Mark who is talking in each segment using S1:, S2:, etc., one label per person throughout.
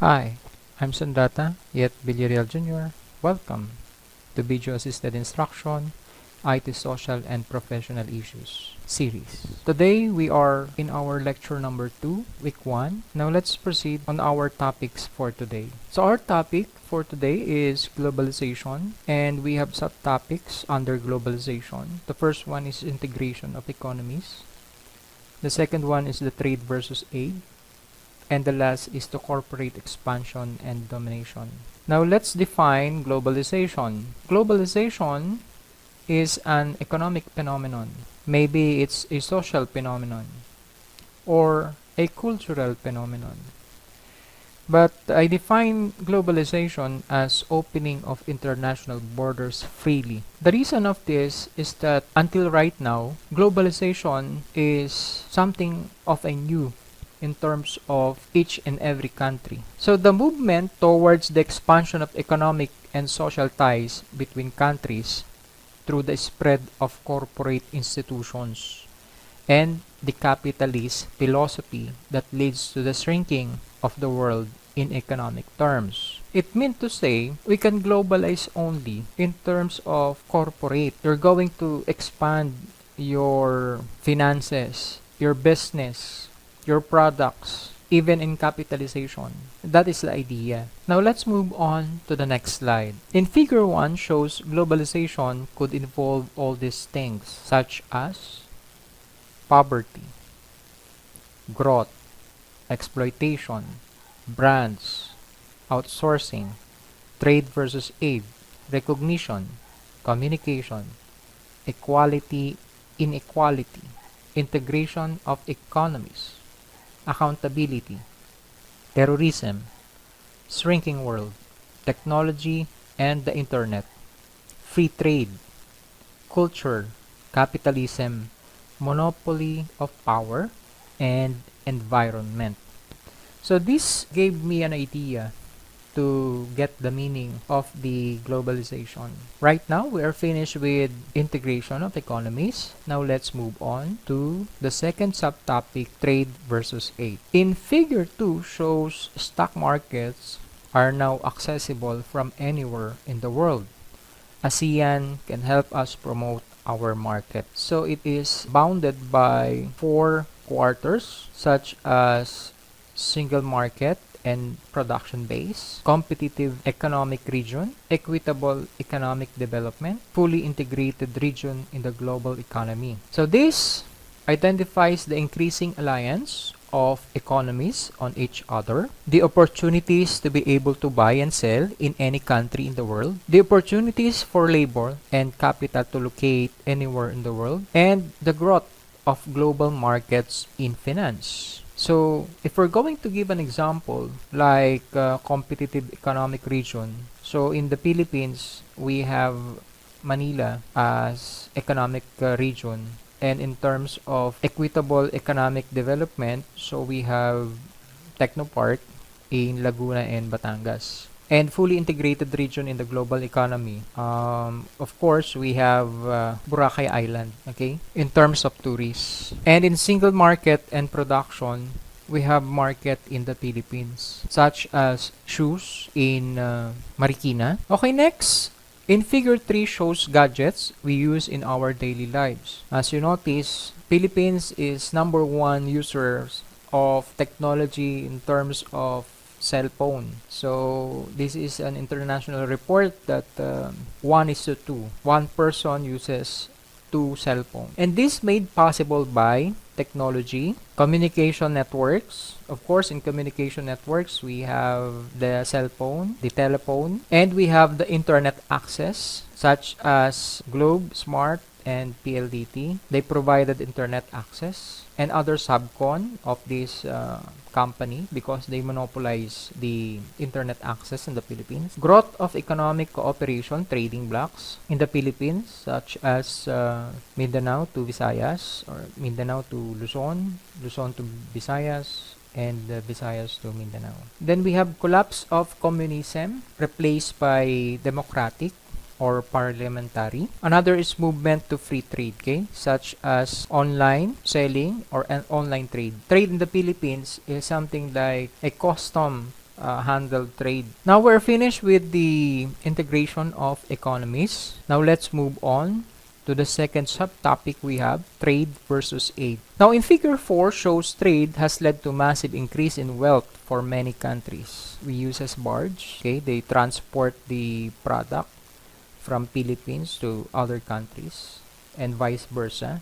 S1: Hi, I'm Sandata, yet Villarreal Jr. Welcome to Video Assisted Instruction, IT Social and Professional Issues series. Today we are in our lecture number 2, week 1. Now let's proceed on our topics for today. So our topic for today is globalization, and we have subtopics under globalization. The first one is integration of economies. The second one is the trade versus aid. And the last is the corporate expansion and domination. Now let's define globalization. Globalization is an economic phenomenon. Maybe it's a social phenomenon or a cultural phenomenon. But I define globalization as opening of international borders freely. The reason of this is that until right now, globalization is something of a new in terms of each and every country. So the movement towards the expansion of economic and social ties between countries through the spread of corporate institutions and the capitalist philosophy that leads to the shrinking of the world in economic terms. It meant to say we can globalize only in terms of corporate. You're going to expand your finances, your business, your products, even in capitalization. That is the idea. Now let's move on to the next slide. In figure 1 shows globalization could involve all these things such as poverty, growth, exploitation, brands, outsourcing, trade versus aid, recognition, communication, equality, inequality, integration of economies, accountability, terrorism, shrinking world, technology and the internet, free trade, culture, capitalism, monopoly of power, and environment. So this gave me an idea to get the meaning of the globalization. Right now, we are finished with integration of economies. Now let's move on to the second subtopic, trade versus aid. In figure 2 shows stock markets are now accessible from anywhere in the world. ASEAN can help us promote our market. So it is bounded by 4 quarters such as single market and production base, competitive economic region, equitable economic development, fully integrated region in the global economy. So this identifies the increasing alliance of economies on each other, the opportunities to be able to buy and sell in any country in the world, the opportunities for labor and capital to locate anywhere in the world, and the growth of global markets in finance. So, if we're going to give an example, like competitive economic region, so in the Philippines, we have Manila as economic region. And in terms of equitable economic development, so we have Technopark in Laguna and Batangas. And fully integrated region in the global economy. Of course, we have Boracay Island, okay, in terms of tourists. And in single market and production, we have market in the Philippines, such as shoes in Marikina. Okay, next. In figure 3 shows gadgets we use in our daily lives. As you notice, Philippines is number 1 users of technology in terms of cell phone. So this is an international report that 1:2. One person uses 2 cell phones. And this made possible by technology, communication networks. Of course, in communication networks, we have the cell phone, the telephone, and we have the internet access, such as Globe, Smart, and PLDT. They provided internet access and other subcon of this company because they monopolize the internet access in the Philippines. Growth of economic cooperation, trading blocks in the Philippines, such as Mindanao to Visayas, or Mindanao to Luzon, Luzon to Visayas, and Visayas to Mindanao. Then we have collapse of communism replaced by democratic or parliamentary. Another is movement to free trade, okay, such as online selling or an online trade. Trade in the Philippines is something like a custom handled trade. Now we're finished with the integration of economies. Now let's move on to the second subtopic we have, trade versus aid. Now in figure 4 shows trade has led to massive increase in wealth for many countries. We use as barge, okay, they transport the product from Philippines to other countries and vice versa.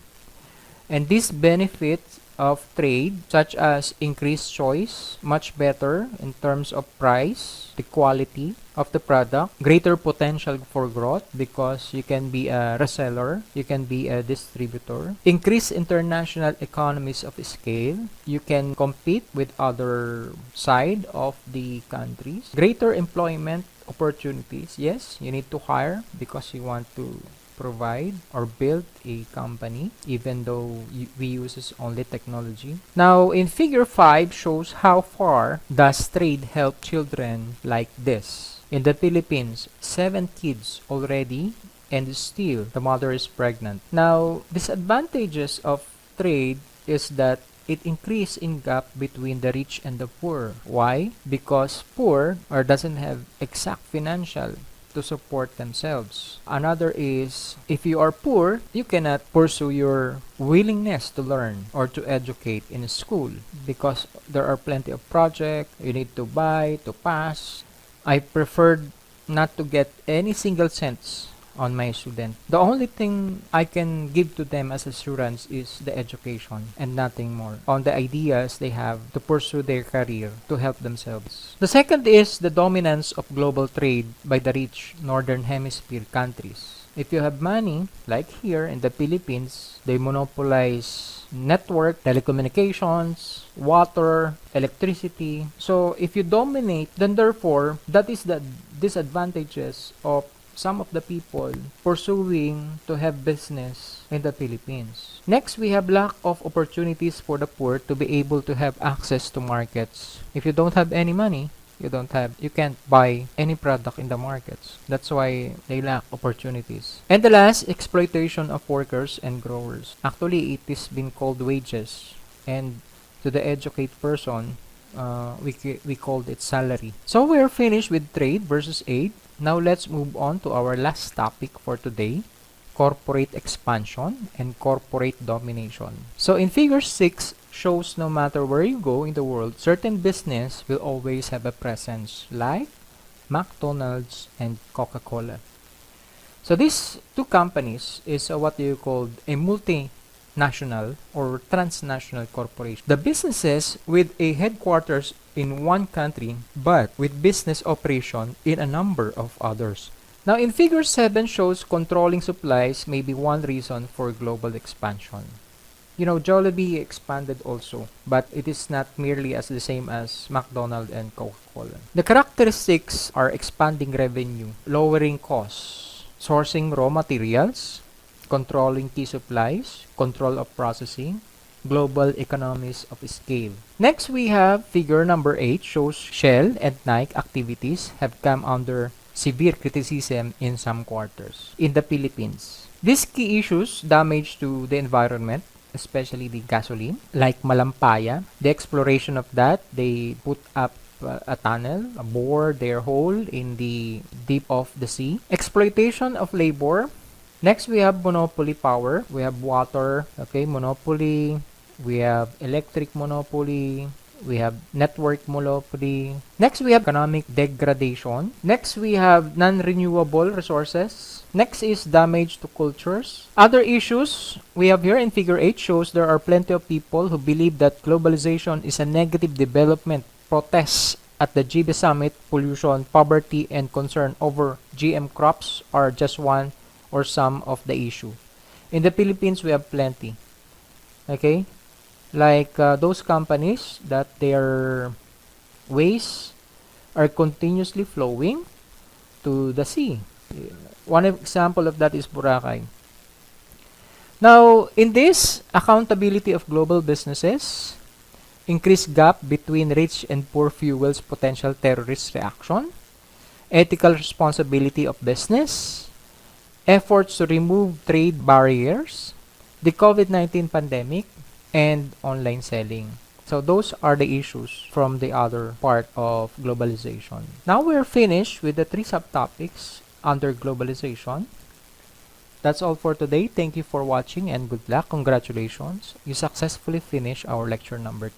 S1: And these benefits of trade, such as increased choice, much better in terms of price, the quality of the product, greater potential for growth because you can be a reseller, you can be a distributor, increase international economies of scale, you can compete with other side of the countries, greater employment opportunities. Yes, you need to hire because you want to provide or build a company even though we uses only technology. Now in figure 5 shows how far does trade help children like this. In the Philippines, 7 kids already and still the mother is pregnant. Now disadvantages of trade is that it increase in gap between the rich and the poor. Why? Because poor or doesn't have exact financial to support themselves. Another is if you are poor, you cannot pursue your willingness to learn or to educate in school because there are plenty of projects you need to buy to pass. I preferred not to get any single cents on my student. The only thing I can give to them as assurance is the education and nothing more on the ideas they have to pursue their career to help themselves. The second is the dominance of global trade by the rich northern hemisphere countries. If you have money, like here in the Philippines, they monopolize network, telecommunications, water, electricity. So if you dominate, then therefore, that is the disadvantages of some of the people pursuing to have business in the Philippines. Next, we have lack of opportunities for the poor to be able to have access to markets. If you don't have any money, you can't buy any product in the markets. That's why they lack opportunities. And the last, exploitation of workers and growers. Actually, it is been called wages. And to the educated person, we called it salary. So we're finished with trade versus aid. Now let's move on to our last topic for today, corporate expansion and corporate domination. So in figure 6 shows no matter where you go in the world, certain business will always have a presence like McDonald's and Coca-Cola. So these two companies is what you call a multinational or transnational corporation. The businesses with a headquarters in one country but with business operation in a number of others. Now in figure 7 shows controlling supplies may be one reason for global expansion. You know, Jollibee expanded also, but it is not merely as the same as McDonald's and Coca-Cola. The characteristics are expanding revenue, lowering costs, sourcing raw materials, controlling key supplies, control of processing, global economies of scale. Next, we have figure number 8 shows Shell and Nike activities have come under severe criticism in some quarters in the Philippines. These key issues, damage to the environment, especially the gasoline, like Malampaya, the exploration of that, they put up a tunnel, bore their hole in the deep of the sea. Exploitation of labor. Next, we have monopoly power. We have water, okay, monopoly. We have electric monopoly. We have network monopoly. Next, we have economic degradation. Next, we have non-renewable resources. Next is damage to cultures. Other issues we have here in figure 8 shows there are plenty of people who believe that globalization is a negative development. Protests at the GB Summit, pollution, poverty, and concern over GM crops are just one or some of the issue. In the Philippines, we have plenty. Okay? Like those companies that their waste are continuously flowing to the sea. One example of that is Boracay. Now, in this, accountability of global businesses, increased gap between rich and poor fuels potential terrorist reaction, ethical responsibility of business, efforts to remove trade barriers, the COVID-19 pandemic, and online selling. So those are the issues from the other part of globalization. Now we're finished with the three subtopics under globalization. That's all for today. Thank you for watching and good luck. Congratulations. You successfully finished our lecture number 2.